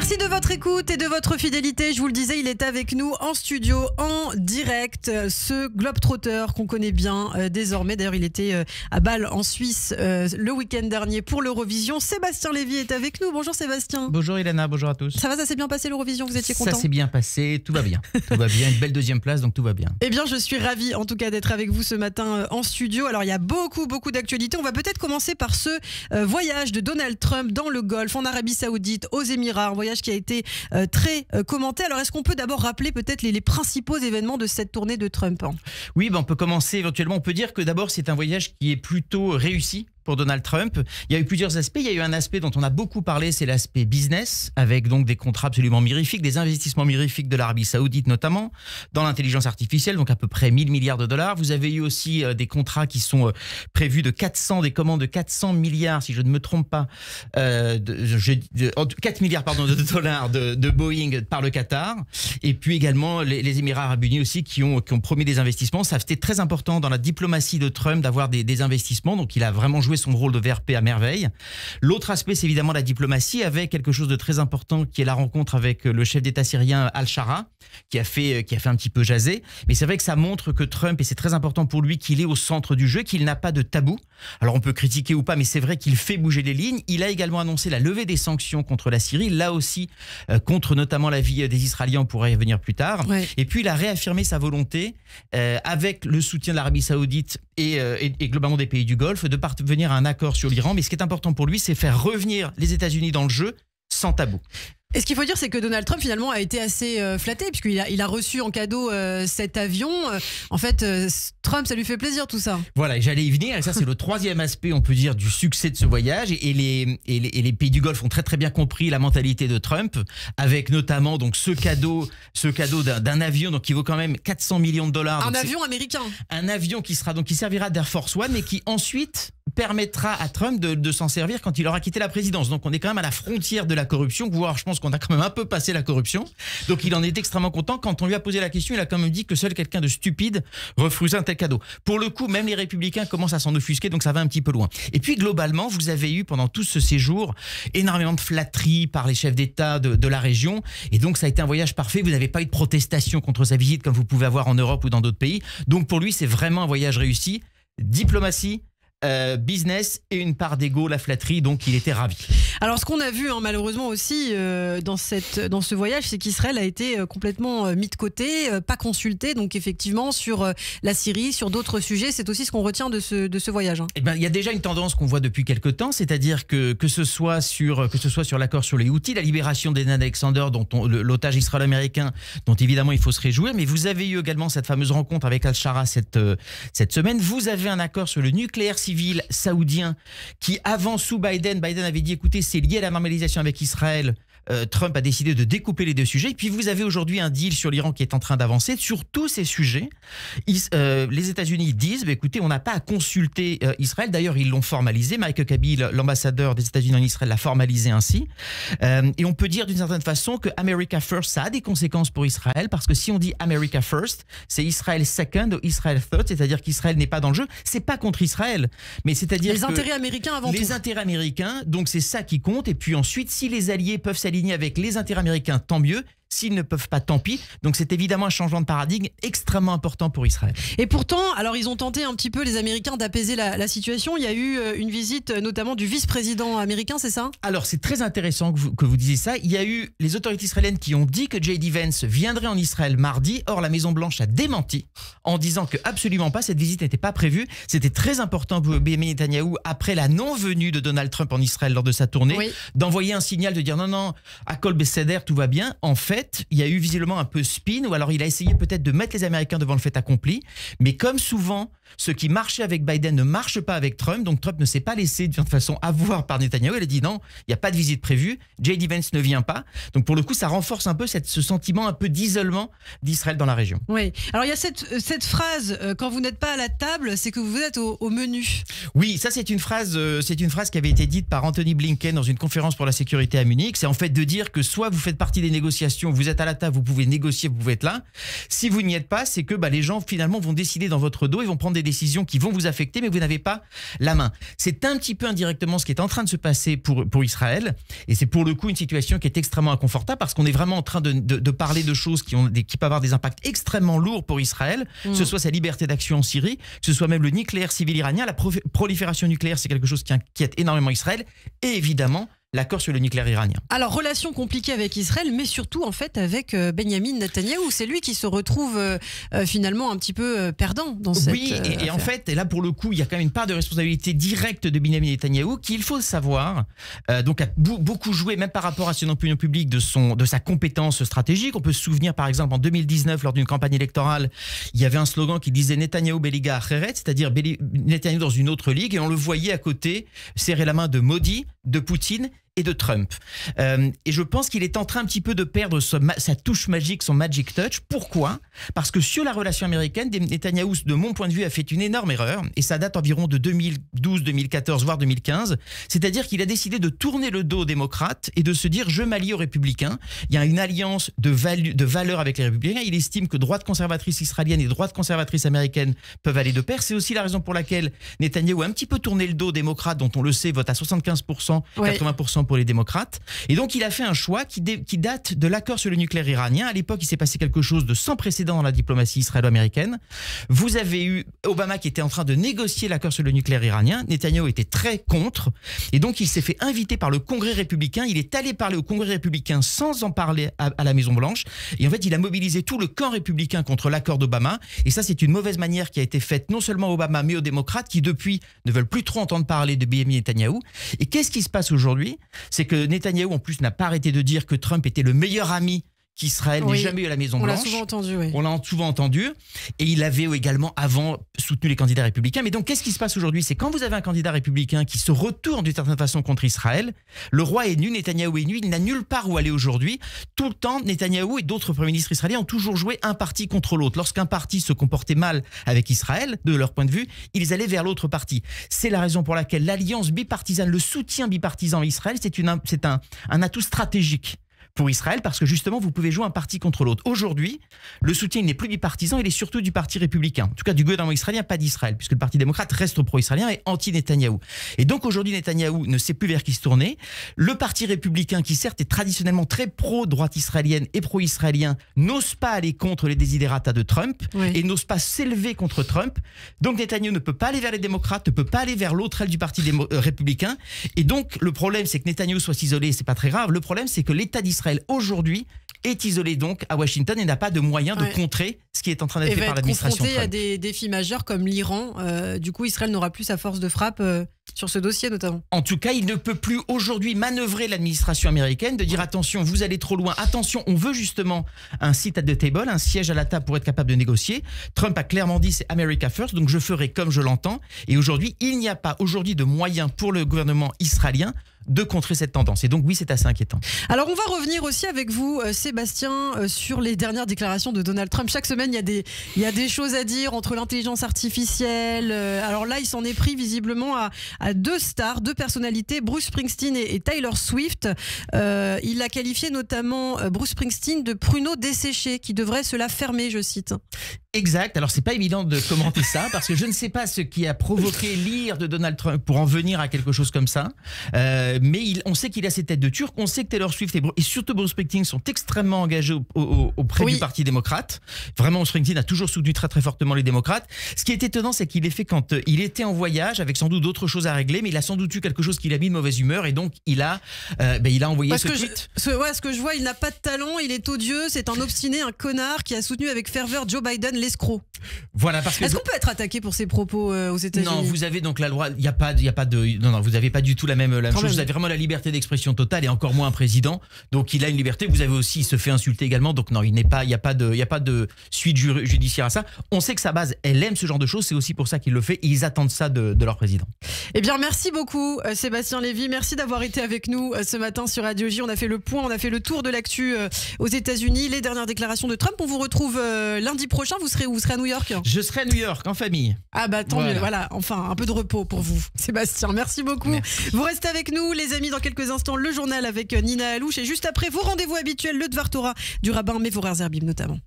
Merci de votre écoute et de votre fidélité. Je vous le disais, il est avec nous en studio, en direct. Ce globetrotter qu'on connaît bien désormais. D'ailleurs, il était à Bâle en Suisse le week-end dernier pour l'Eurovision. Sébastien Lévy est avec nous. Bonjour Sébastien. Bonjour Elena, bonjour à tous. Ça s'est bien passé l'Eurovision, vous étiez content? Ça s'est bien passé, tout va bien. Tout va bien, une belle deuxième place, donc tout va bien. Eh bien, je suis ravie en tout cas d'être avec vous ce matin en studio. Alors, il y a beaucoup d'actualités. On va peut-être commencer par ce voyage de Donald Trump dans le Golfe, en Arabie Saoudite, aux Émirats. Un voyage qui a été très commenté. Alors, est-ce qu'on peut d'abord rappeler peut-être les principaux événements de cette tournée de Trump? Oui, on peut commencer éventuellement. On peut dire que d'abord, c'est un voyage qui est plutôt réussi pour Donald Trump. Il y a eu plusieurs aspects. Il y a eu un aspect dont on a beaucoup parlé, c'est l'aspect business, avec donc des contrats absolument mirifiques, des investissements mirifiques de l'Arabie Saoudite notamment, dans l'intelligence artificielle, donc à peu près 1000 milliards de dollars. Vous avez eu aussi des contrats qui sont prévus des commandes de 400 milliards, si je ne me trompe pas, 4 milliards de dollars de Boeing par le Qatar. Et puis également les Émirats Arabes Unis aussi qui ont promis des investissements. Ça c'était très important dans la diplomatie de Trump d'avoir des investissements, donc il a vraiment joué son rôle de VRP à merveille. L'autre aspect, c'est évidemment la diplomatie, avec quelque chose de très important qui est la rencontre avec le chef d'État syrien Al-Shara, qui a fait un petit peu jaser. Mais c'est vrai que ça montre que Trump, et c'est très important pour lui, qu'il est au centre du jeu, qu'il n'a pas de tabou. Alors on peut critiquer ou pas, mais c'est vrai qu'il fait bouger les lignes. Il a également annoncé la levée des sanctions contre la Syrie, là aussi contre notamment la vie des Israéliens, on pourrait y revenir plus tard. Ouais. Et puis il a réaffirmé sa volonté, avec le soutien de l'Arabie Saoudite et globalement des pays du Golfe, de parvenir à un accord sur l'Iran. Mais ce qui est important pour lui, c'est faire revenir les États-Unis dans le jeu sans tabou. Et ce qu'il faut dire, c'est que Donald Trump, finalement, a été assez flatté, puisqu'il a reçu en cadeau cet avion. En fait, Trump, ça lui fait plaisir, tout ça. Voilà, j'allais y venir. Et ça, c'est le troisième aspect, on peut dire, du succès de ce voyage. Et les pays du Golfe ont très bien compris la mentalité de Trump, avec notamment donc, ce cadeau d'un avion donc, qui vaut quand même 400 millions de dollars. Un avion américain. Un avion qui servira d'Air Force One, mais qui ensuite permettra à Trump de s'en servir quand il aura quitté la présidence. Donc on est quand même à la frontière de la corruption, voire je pense qu'on a quand même un peu passé la corruption. Donc il en est extrêmement content. Quand on lui a posé la question, il a quand même dit que seul quelqu'un de stupide refuserait un tel cadeau. Pour le coup, même les républicains commencent à s'en offusquer, donc ça va un petit peu loin. Et puis globalement, vous avez eu pendant tout ce séjour énormément de flatteries par les chefs d'État de la région. Et donc ça a été un voyage parfait. Vous n'avez pas eu de protestation contre sa visite comme vous pouvez avoir en Europe ou dans d'autres pays. Donc pour lui, c'est vraiment un voyage réussi. Diplomatie, business et une part d'ego, la flatterie, donc il était ravi. Alors ce qu'on a vu malheureusement aussi dans ce voyage, c'est qu'Israël a été complètement mis de côté, pas consulté, donc effectivement sur la Syrie, sur d'autres sujets, c'est aussi ce qu'on retient de ce voyage. Eh ben, il y a déjà une tendance qu'on voit depuis quelque temps, c'est-à-dire que ce soit sur l'accord sur les Houthis, la libération d'Enan Alexander, dont l'otage israélo-américain, dont évidemment il faut se réjouir, mais vous avez eu également cette fameuse rencontre avec Al-Shara cette semaine. Vous avez un accord sur le nucléaire civil saoudien qui avant sous Biden avait dit écoutez c'est lié à la normalisation avec Israël. Trump a décidé de découper les deux sujets. Et puis vous avez aujourd'hui un deal sur l'Iran qui est en train d'avancer. Sur tous ces sujets, les États-Unis disent écoutez, on n'a pas à consulter Israël. D'ailleurs, ils l'ont formalisé. Mike Huckabee, l'ambassadeur des États-Unis en Israël, l'a formalisé ainsi. Et on peut dire d'une certaine façon que America First, ça a des conséquences pour Israël, parce que si on dit America First, c'est Israël Second ou Israël Third, c'est-à-dire qu'Israël n'est pas dans le jeu. C'est pas contre Israël, mais c'est-à-dire les intérêts américains avant tout. Les intérêts américains, donc c'est ça qui compte. Et puis ensuite, si les alliés peuvent s'aligner avec les intérêts américains, tant mieux. S'ils ne peuvent pas, tant pis. Donc c'est évidemment un changement de paradigme extrêmement important pour Israël. Et pourtant, alors ils ont tenté un petit peu, les Américains, d'apaiser la situation. Il y a eu une visite notamment du vice-président américain, c'est ça? Alors c'est très intéressant que vous disiez ça. Il y a eu les autorités israéliennes qui ont dit que J.D. Vance viendrait en Israël mardi. Or la Maison-Blanche a démenti en disant que absolument pas, cette visite n'était pas prévue. C'était très important pour Benjamin Netanyahou, après la non-venue de Donald Trump en Israël lors de sa tournée, oui, d'envoyer un signal de dire non, à Kol Besséder, tout va bien. En fait, il y a eu visiblement un peu spin, ou alors il a essayé peut-être de mettre les Américains devant le fait accompli, mais comme souvent, ce qui marchait avec Biden ne marche pas avec Trump, donc Trump ne s'est pas laissé de toute façon avoir par Netanyahou. Elle a dit non, il n'y a pas de visite prévue, J.D. Vance ne vient pas, donc pour le coup ça renforce un peu ce sentiment un peu d'isolement d'Israël dans la région. Oui, alors il y a cette phrase, quand vous n'êtes pas à la table, c'est que vous êtes au menu. Oui, ça c'est une phrase qui avait été dite par Anthony Blinken dans une conférence pour la sécurité à Munich, c'est en fait de dire que soit vous faites partie des négociations, vous êtes à la table, vous pouvez négocier, vous pouvez être là. Si vous n'y êtes pas, c'est que les gens finalement vont décider dans votre dos, ils vont prendre des décisions qui vont vous affecter, mais vous n'avez pas la main. C'est un petit peu indirectement ce qui est en train de se passer pour Israël, et c'est pour le coup une situation qui est extrêmement inconfortable parce qu'on est vraiment en train de parler de choses qui peuvent avoir des impacts extrêmement lourds pour Israël, que ce soit sa liberté d'action en Syrie, que ce soit même le nucléaire civil iranien. La prolifération nucléaire, c'est quelque chose qui inquiète énormément Israël, et évidemment l'accord sur le nucléaire iranien. Alors, relation compliquée avec Israël, mais surtout en fait avec Benyamin Netanyahou. C'est lui qui se retrouve finalement un petit peu perdant dans cette et en fait, et là pour le coup, il y a quand même une part de responsabilité directe de Benyamin Netanyahou qui, il faut savoir, donc a beaucoup joué, même par rapport à son opinion publique, de sa compétence stratégique. On peut se souvenir par exemple en 2019, lors d'une campagne électorale, il y avait un slogan qui disait Netanyahou Beliga Acheret, c'est-à-dire Netanyahou dans une autre ligue, et on le voyait à côté serrer la main de Modi, de Poutine et de Trump. Et je pense qu'il est en train un petit peu de perdre sa touche magique, son magic touch. Pourquoi ? Parce que sur la relation américaine, Netanyahou, de mon point de vue, a fait une énorme erreur, et ça date environ de 2012, 2014, voire 2015. C'est-à-dire qu'il a décidé de tourner le dos aux démocrates et de se dire « je m'allie aux républicains ». Il y a une alliance de valeurs avec les républicains. Il estime que droite conservatrice israélienne et droite conservatrice américaine peuvent aller de pair. C'est aussi la raison pour laquelle Netanyahou a un petit peu tourné le dos aux démocrates, dont on le sait, vote à 75%, 80% pour les démocrates. Et donc, il a fait un choix qui date de l'accord sur le nucléaire iranien. À l'époque, il s'est passé quelque chose de sans précédent dans la diplomatie israélo-américaine. Vous avez eu Obama qui était en train de négocier l'accord sur le nucléaire iranien. Netanyahou était très contre. Et donc, il s'est fait inviter par le Congrès républicain. Il est allé parler au Congrès républicain sans en parler à la Maison-Blanche. Et en fait, il a mobilisé tout le camp républicain contre l'accord d'Obama. Et ça, c'est une mauvaise manière qui a été faite non seulement à Obama, mais aux démocrates qui, depuis, ne veulent plus trop entendre parler de Benyamin Netanyahou. Et qu'est-ce qui se passe aujourd'hui ? C'est que Netanyahou, en plus, n'a pas arrêté de dire que Trump était le meilleur ami qu'Israël n'ait jamais eu à la Maison-Blanche. On l'a souvent entendu, oui. On l'a souvent entendu. Et il avait également, avant, soutenu les candidats républicains. Mais donc, qu'est-ce qui se passe aujourd'hui ? C'est quand vous avez un candidat républicain qui se retourne d'une certaine façon contre Israël, le roi est nu, Netanyahou est nu, il n'a nulle part où aller aujourd'hui. Tout le temps, Netanyahou et d'autres premiers ministres israéliens ont toujours joué un parti contre l'autre. Lorsqu'un parti se comportait mal avec Israël, de leur point de vue, ils allaient vers l'autre parti. C'est la raison pour laquelle l'alliance bipartisane, le soutien bipartisan à Israël, c'est un atout stratégique pour Israël, parce que justement, vous pouvez jouer un parti contre l'autre. Aujourd'hui, le soutien n'est plus bipartisan, il est surtout du parti républicain. En tout cas, du gouvernement israélien, pas d'Israël, puisque le parti démocrate reste pro-israélien et anti-Netanyahou. Et donc, aujourd'hui, Netanyahou ne sait plus vers qui se tourner. Le parti républicain, qui certes est traditionnellement très pro-droite israélienne et pro-israélien, n'ose pas aller contre les desiderata de Trump et n'ose pas s'élever contre Trump. Donc, Netanyahou ne peut pas aller vers les démocrates, ne peut pas aller vers l'autre aile du parti républicain. Et donc, le problème, c'est que Netanyahou soit isolé, c'est pas très grave. Le problème, c'est que l'État d'Israël aujourd'hui est isolé donc à Washington et n'a pas de moyen de contrer ce qui est en train d'être fait par l'administration Trump. Et va être confronté à des défis majeurs comme l'Iran. Du coup, Israël n'aura plus sa force de frappe sur ce dossier notamment. En tout cas, il ne peut plus aujourd'hui manœuvrer l'administration américaine, de dire attention, vous allez trop loin, attention, on veut justement un seat at the table, un siège à la table pour être capable de négocier. Trump a clairement dit c'est America First, donc je ferai comme je l'entends. Et aujourd'hui, il n'y a pas aujourd'hui de moyens pour le gouvernement israélien de contrer cette tendance. Et donc oui, c'est assez inquiétant. Alors on va revenir aussi avec vous, Sébastien, sur les dernières déclarations de Donald Trump. Chaque semaine, il y a des choses à dire entre l'intelligence artificielle. Alors là, il s'en est pris visiblement à deux stars, deux personnalités, Bruce Springsteen et Taylor Swift. Il a qualifié notamment Bruce Springsteen de pruneau desséché qui devrait se la fermer, je cite. Exact. Alors, c'est pas évident de commenter ça parce que je ne sais pas ce qui a provoqué l'ire de Donald Trump pour en venir à quelque chose comme ça. Mais on sait qu'il a ses têtes de turc. On sait que Taylor Swift et surtout Bruce Springsteen sont extrêmement engagés auprès du Parti démocrate. Vraiment, Springsteen a toujours soutenu très très fortement les démocrates. Ce qui est étonnant, c'est qu'il est fait quand il était en voyage avec sans doute d'autres choses à régler, mais il a sans doute eu quelque chose qui l'a mis de mauvaise humeur et donc il a envoyé ce tweet. Ce que je vois, il n'a pas de talent, il est odieux, c'est un obstiné, un connard qui a soutenu avec ferveur Joe Biden, l'escroc. Voilà, parce que est-ce qu'on peut être attaqué pour ses propos aux États-Unis ? Non, vous avez donc la loi. Il y a pas de. Non, vous n'avez pas du tout la même chose. Vous avez vraiment la liberté d'expression totale et encore moins un président. Donc il a une liberté. Vous avez aussi, il se fait insulter également. Donc non, il n'y a pas de suite judiciaire à ça. On sait que sa base, elle aime ce genre de choses. C'est aussi pour ça qu'il le fait. Et ils attendent ça de leur président. Eh bien, merci beaucoup, Sébastien Lévy. Merci d'avoir été avec nous ce matin sur Radio J. On a fait le point, on a fait le tour de l'actu aux États-Unis, les dernières déclarations de Trump. On vous retrouve lundi prochain. Vous serez où? Vous serez à New York? Je serai à New York en famille. Ah bah tant mieux. Voilà, enfin un peu de repos pour vous, Sébastien. Merci beaucoup. Merci. Vous restez avec nous, les amis. Dans quelques instants, le journal avec Nina Alouche. Et juste après, vos rendez-vous habituels, le Dvar Torah du rabbin Mevorach Zerbib notamment.